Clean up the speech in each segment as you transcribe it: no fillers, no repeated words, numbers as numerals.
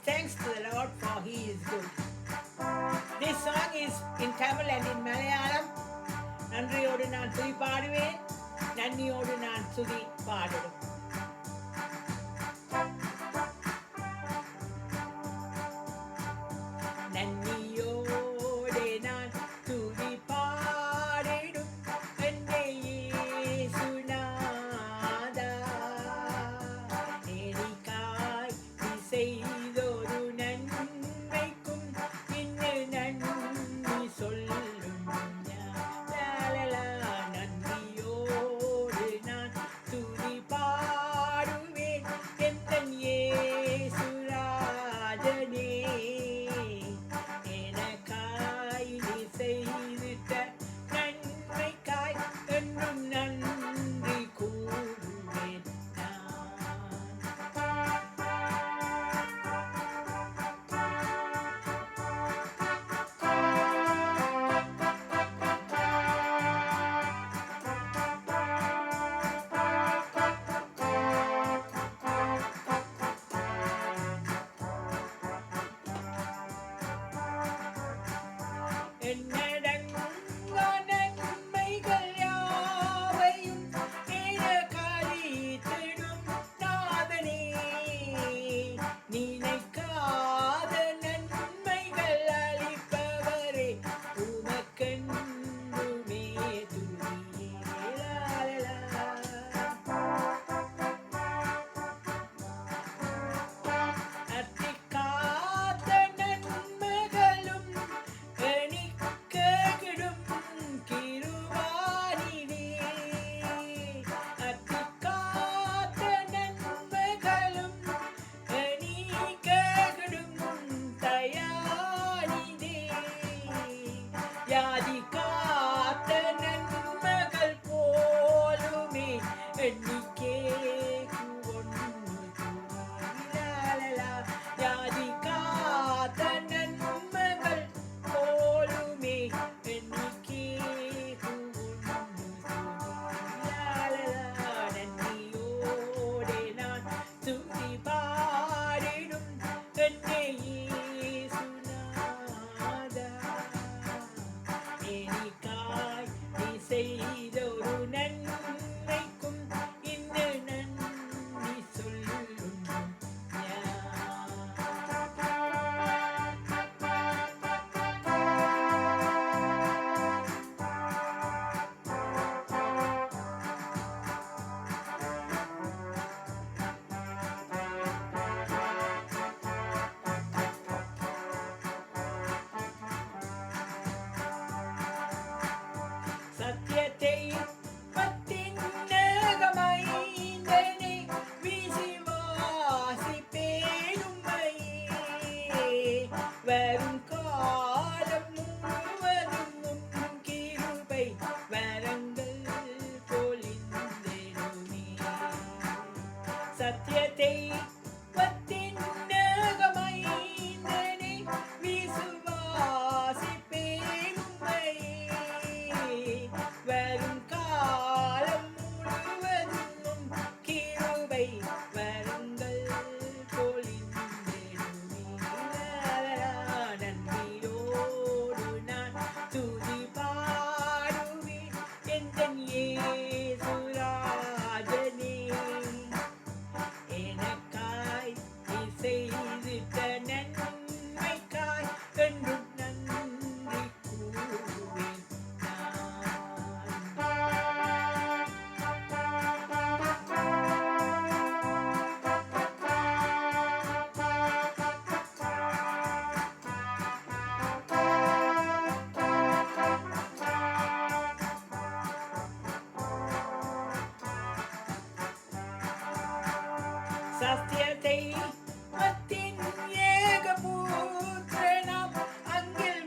thanks to the Lord for He is good. This song is in Tamil and in Malayalam. நன்றியோடு நான் துதி பாடுவேன், நன்றியோடு நான் துதி பாடுவேன். நன்றியோடு நான் துதி பாடிடும் என்னை இயேசுநாதா, எனக்காய் நீ செய்தொரு நன்மைக்கும் இன்னும் நன்றி சொல்லும் நன்றியோடு நான் துதி பாடுவேன் எந்தன் இயேசுராஜனே, எனக்காய் நீ செய்திட்ட நன்மைக்காய் என்றும் நன்றி கூறுவேன் என்னடங்கா நன்மைகள் யாவையும் எனக்களித்திடும் நாதனே, நினைக்காத நன்மைகள் அளிப்பவரே, உமக்கென்றுமே துதியே. அத்திக்காத்த நன்மைகளும் எனிக்கெடும் கிருபானினே, அத்திக்காத்த நன்மைகளும் எனிக்கெடும் தயானினே, யாதி காத்த நன்மைகள் போலுமே எண்ணிக்கே யாதி காத்த நன்மைகள் போலுமே எண்ணிக்கே நன்றியோடு நான் துதி பாடிடும் என்னை இயேசுநாதா, எனக்காய் நீ செய்தொரு நன்மைக்கும் இன்னும் நன்றி சொல்லும் சத்தியத்தை பத்தின் நேகமைந்தனை விசுவாசிப்பேன் உம்மையே, வரும் காலம் முழுவதும் உம் கிருபை வரங்கள் பொழிந்திடுமே. சத்தியத்தை பத்தின் நேகமைந்தனை விசுவாசிப்பேன் உம்மையே, வரும் காலம் முழுவதும் கிருபை வரங்கள் பொழிந்திடுமே. நன்றியோடு நான் துதி பாடுவேன் எந்தன் இயேசுராஜனே, எனக்காய் நீ செய்திட்ட நன்மைக்காய் என்றும் நன்றி கூறுவேன் சத்தியத்தை பத்தின் ஏகபுத்திரனாம் அங்கில்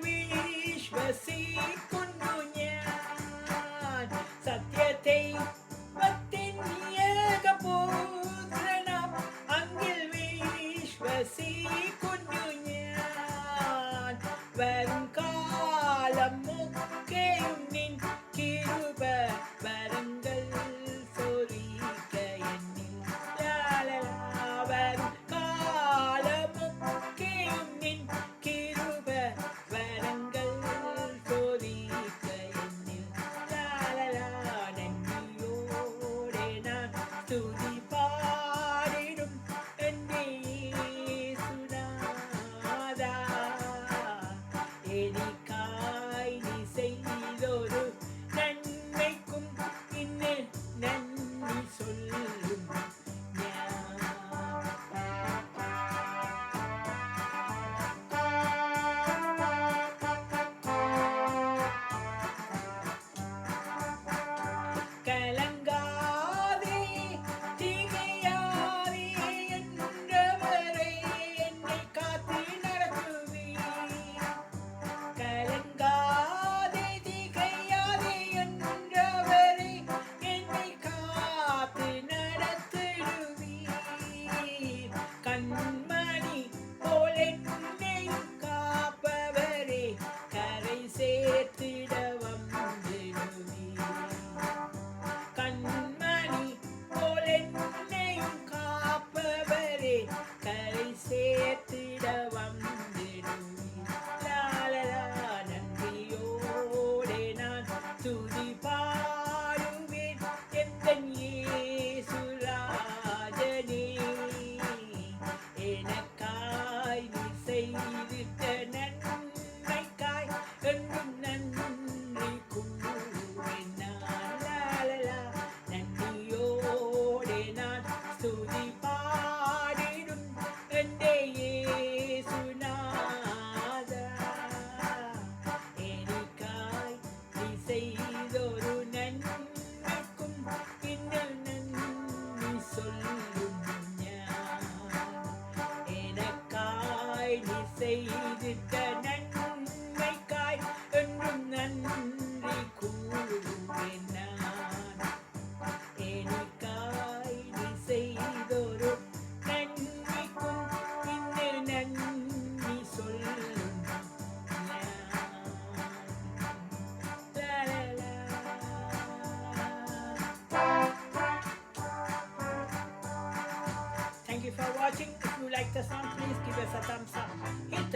விஸ்வசிക്കുന്നു ഞാൻ, സത്യത്തെ പത്തിൻ ഏകപുത്രനാം അങ്ങിൽ വിശ്വസിക്കുന്നു ഞാൻ, വരും കാലമൊക്കെയും നിൻ കിരുബ വരങ്ങൾ சொரிக்க என்னில் வரும் காலமும்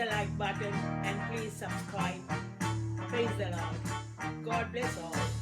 the like button and please subscribe. Praise the Lord. God bless all.